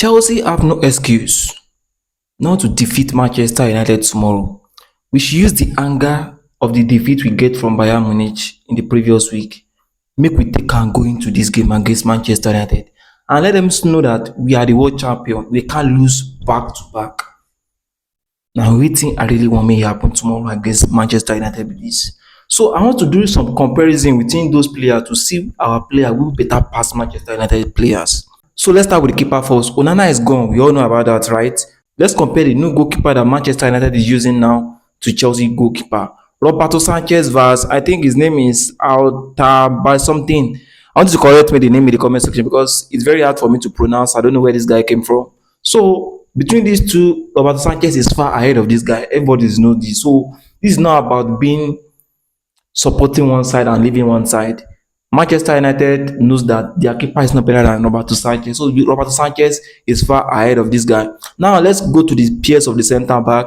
Chelsea have no excuse not to defeat Manchester United tomorrow. We should use the anger of the defeat we get from Bayern Munich in the previous week. Make we take and go into this game against Manchester United and let them know that we are the world champion. We can't lose back to back. Now, wetin I really want make e happen tomorrow against Manchester United be dis. So I want to do some comparison between those players to see our player who better pass Manchester United players. So let's start with the keeper first. Onana is gone. We all know about that, right? Let's compare the new goalkeeper that Manchester United is using now to Chelsea goalkeeper. Roberto Sanchez vs. I think his name is Alta by something. I want you to correct me the name in the comment section because it's very hard for me to pronounce. I don't know where this guy came from. So between these two, Roberto Sanchez is far ahead of this guy. Everybody knows this. So this is not about being supporting one side and leaving one side. Manchester United knows that their keeper is not better than Roberto Sanchez. So Roberto Sanchez is far ahead of this guy. Now let's go to the peers of the centre back.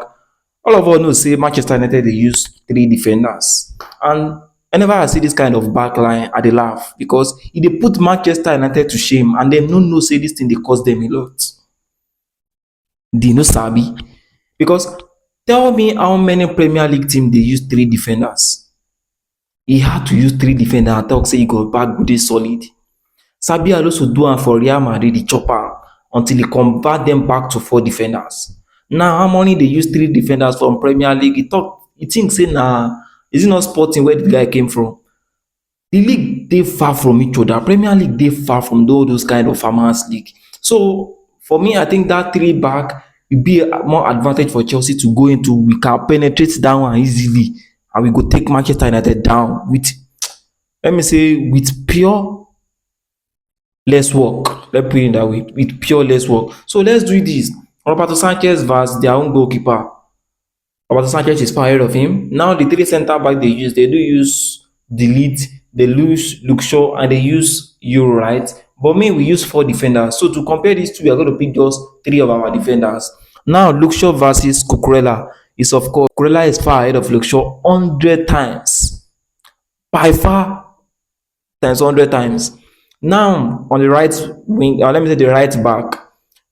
All of us know say Manchester United they use three defenders. And whenever I see this kind of back line, I dey laugh because they put Manchester United to shame and dem no know say this thing dey cost them a lot. They no sabi. Because tell me how many Premier League teams they use three defenders. He had to use three defenders and talk say he got back good solid. Sabi Alonso do am for Real Madrid, the chopper until he convert them back to four defenders. Now how many they use three defenders from Premier League? He thinks say nah, is it not Sporting where the guy came from? The league they far from each other. Premier League they far from those kind of farmers league. So for me, I think that three back will be a more advantage for Chelsea to go into. We can penetrate that one easily and we go take Manchester United down with, let me say, with pure less work. Let's put it that way, with pure less work. So let's do this. Roberto Sanchez versus their own goalkeeper. Roberto Sanchez is far ahead of him. Now the three centre back they do use Delete, they use Luke Shaw, and they use Euro, right? But me, we use four defenders. So to compare these two, we are going to pick just three of our defenders. Now, Luke Shaw versus Cucurella is, of course, Cucurella is far ahead of Luke Shaw 100 times. By far, times 100 times. Now, on the right wing, let me say the right back,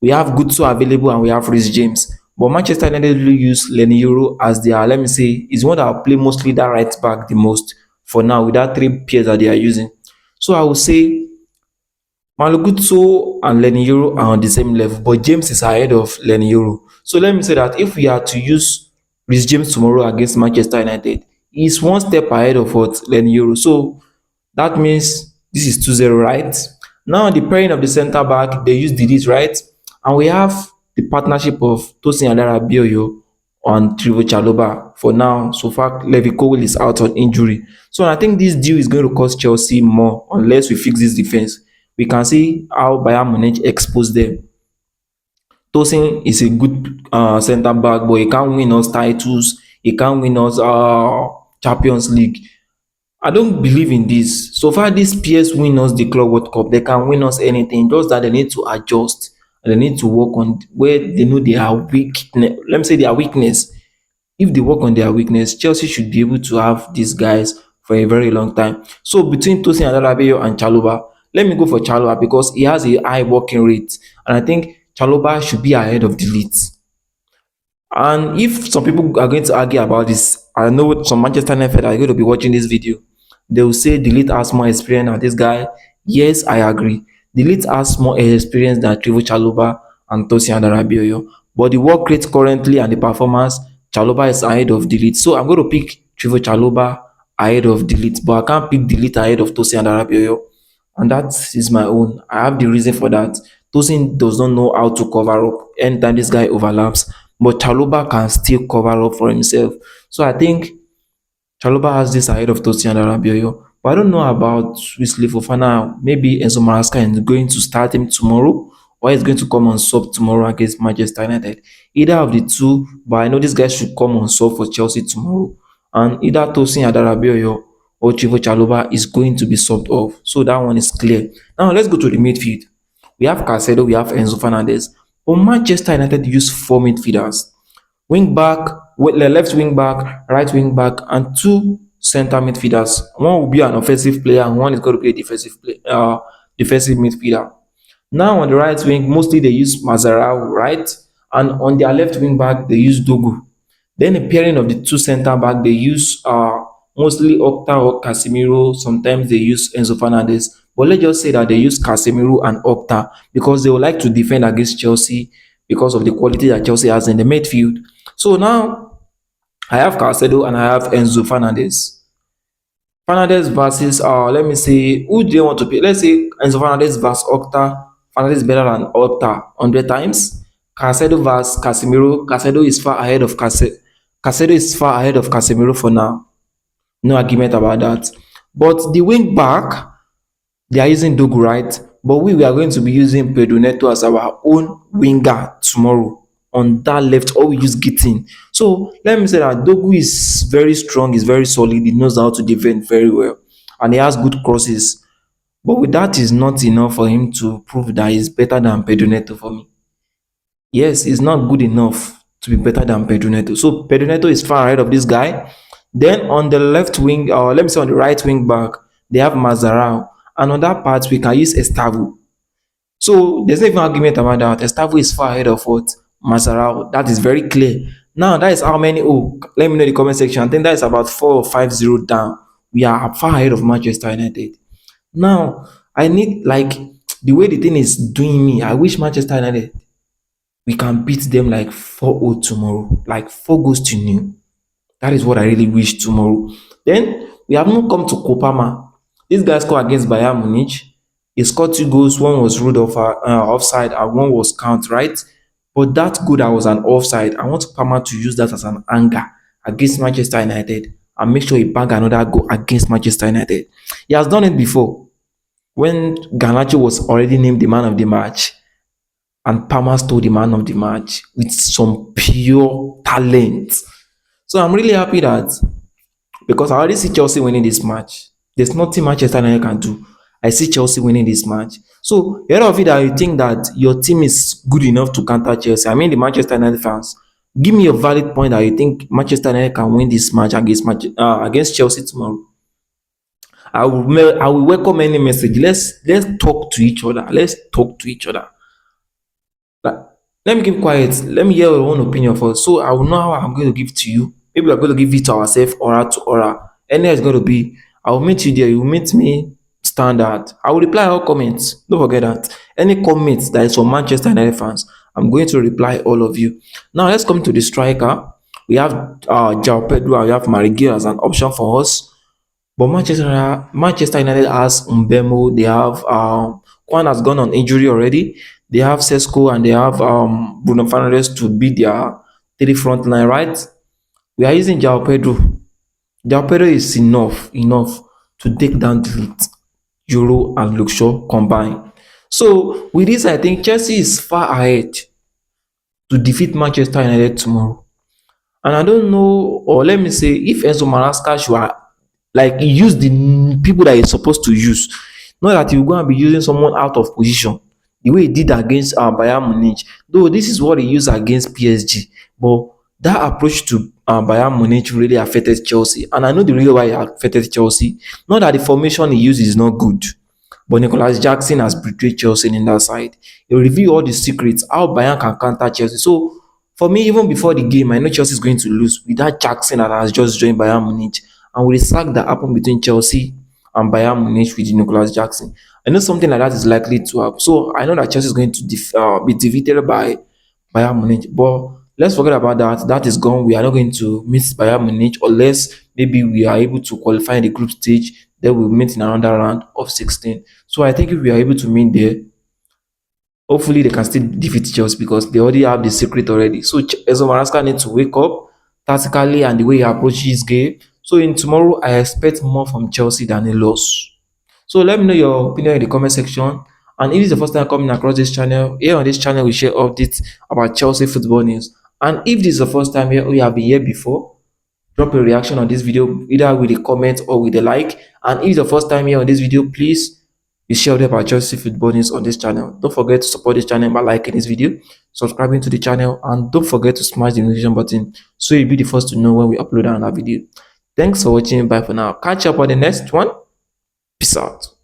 we have Gutsu available and we have Reece James. But Manchester United will use Lenny Euro as their, let me say, is one that will play mostly that right back the most for now with that three pairs that they are using. So I will say Malo Gutsu and Lenny Euro are on the same level, but James is ahead of Lenny Euro. So let me say that if we are to use Reece James tomorrow against Manchester United, he's one step ahead of what Lenny Euro. So that means this is 2-0, right? Now the pairing of the centre back, they use Didis, right? And we have the partnership of Tosin Adarabioyo and Trevoh Chalobah for now. So far, Levi Colwill is out on injury. So I think this deal is going to cost Chelsea more unless we fix this defense. We can see how Bayern Munich exposed them. Tosin is a good centre back, but he can't win us titles. He can't win us Champions League. I don't believe in this. So far, these peers win us the Club World Cup. They can win us anything. Just that they need to adjust. And they need to work on where they know they are weak. Let me say their weakness. If they work on their weakness, Chelsea should be able to have these guys for a very long time. So between Tosin Adarabioyo and Chalobah, let me go for Chalobah because he has a high working rate. And I think Chalobah should be ahead of Delete. And if some people are going to argue about this, I know some Manchester United are going to be watching this video. They will say Delete has more experience than this guy. Yes, I agree. Delete has more experience than Trevoh Chalobah and Tosin Adarabioyo. But the work rate currently and the performance, Chalobah is ahead of Delete. So I'm going to pick Trevoh Chalobah ahead of Delete. But I can't pick Delete ahead of Tosin Adarabioyo. And that is my own. I have the reason for that. Tosin does not know how to cover up anytime this guy overlaps. But Chalobah can still cover up for himself. So I think Chalobah has this ahead of Tosin Adarabioyo. But I don't know about Wesley Fofana. Maybe Enzo Maresca is going to start him tomorrow, or he's going to come on sub tomorrow against Manchester United. Either of the two, but I know this guy should come on sub for Chelsea tomorrow. And either Tosin Adarabioyo or Trevoh Chalobah is going to be subbed off. So that one is clear. Now let's go to the midfield. We have Caicedo, we have Enzo Fernandez. But Manchester United use four midfielders. Wing back, left wing back, right wing back, and two center midfielders. One will be an offensive player and one is going to be a defensive midfielder. Now on the right wing, mostly they use Mazarao, right? And on their left wing back, they use Dogu. Then the pairing of the two center back, they use mostly Okta or Casemiro. Sometimes they use Enzo Fernandez. But let's just say that they use Casemiro and Okta because they would like to defend against Chelsea because of the quality that Chelsea has in the midfield. So now I have Caicedo and I have Enzo Fernandez. Fernandez versus let me say who do you want to play? Let's say Enzo Fernandez versus Okta. Fernandez is better than Okta 100 times. Caicedo versus Casemiro. Caicedo is far ahead of Casemiro for now. No argument about that. But the wing back, they are using Dogu, right? But we are going to be using Pedro Neto as our own winger tomorrow on that left, or we use Gittin. So let me say that Dogu is very strong, is very solid, he knows how to defend very well, and he has good crosses. But with that is not enough for him to prove that he's better than Pedro Neto for me. Yes, it's not good enough to be better than Pedro Neto. So Pedro Neto is far ahead of this guy. Then on the left wing, or let me say on the right wing back, they have Mazarao. And on that part, we can use Estavo. So there's no even argument about that. Estavo is far ahead of what? Mazarao. That is very clear. Now that is how many. Oh, let me know in the comment section. I think that is about 4 or 5-0 down. We are far ahead of Manchester United. Now I need like the way the thing is doing me. I wish Manchester United we can beat them like 4-0 tomorrow, like 4 goals to 0. That is what I really wish tomorrow. Then we have not come to Kopama. This guy scored against Bayern Munich. He scored 2 goals. One was ruled offside, and one was count, right? But that goal that was an offside, I want Kopama to use that as an anger against Manchester United and make sure he bang another goal against Manchester United. He has done it before when Garnacho was already named the man of the match and Palmer stole the man of the match with some pure talent. So I'm really happy that because I already see Chelsea winning this match. There's nothing Manchester United can do. I see Chelsea winning this match. So a lot of it that you think that your team is good enough to counter Chelsea. I mean the Manchester United fans. Give me a valid point that you think Manchester United can win this match against Chelsea tomorrow. I will welcome any message. Let's talk to each other. Let's talk to each other. Like, let me keep quiet. Let me hear your own opinion first. So I will know how I'm going to give to you. Maybe we're going to give it to ourselves, aura to aura. Any is going to be. I will meet you there. You will meet me standard. I will reply all comments. Don't forget that. Any comments that is from Manchester United fans, I'm going to reply all of you. Now let's come to the striker. We have João Pedro and we have Mariguil as an option for us. But Manchester United has Mbemo. They have Kwan has gone on injury already. They have Sesko and they have Bruno Fernandes to be their 3 front line, right? We are using João Pedro. João Pedro is enough to take down the lead. Euro and Luke Shaw combined. So with this, I think Chelsea is far ahead to defeat Manchester United tomorrow. And I don't know, or let me say, if Enzo Maresca should like use the people that he's supposed to use, not that he's going to be using someone out of position the way he did against Bayern Munich. Though this is what he used against PSG, but that approach to Bayern Munich really affected Chelsea, and I know the reason why it affected Chelsea. Not that the formation he used is not good, but Nicholas Jackson has betrayed Chelsea in that side. He revealed all the secrets how Bayern can counter Chelsea. So for me, even before the game, I know Chelsea is going to lose with that Jackson that has just joined Bayern Munich, and with the sack that happened between Chelsea and Bayern Munich with Nicholas Jackson. I know something like that is likely to happen. So I know that Chelsea is going to be defeated by Bayern Munich. But let's forget about that. That is gone. We are not going to meet Bayern Munich unless maybe we are able to qualify in the group stage. Then we'll meet in another round of 16. So I think if we are able to meet there, hopefully they can still defeat Chelsea because they already have the secret already. So Enzo Maresca needs to wake up tactically and the way he approaches game. So in tomorrow, I expect more from Chelsea than a loss. So let me know your opinion in the comment section. And if it's the first time coming across this channel, here on this channel we share updates about Chelsea football news. And if this is the first time here, we have been here before, drop a reaction on this video either with a comment or with a like. And if it's the first time here on this video, please be sure to about Chelsea football news on this channel. Don't forget to support this channel by liking this video, subscribing to the channel, and don't forget to smash the notification button so you'll be the first to know when we upload another video. Thanks for watching. Bye for now. Catch up on the next one. Peace out.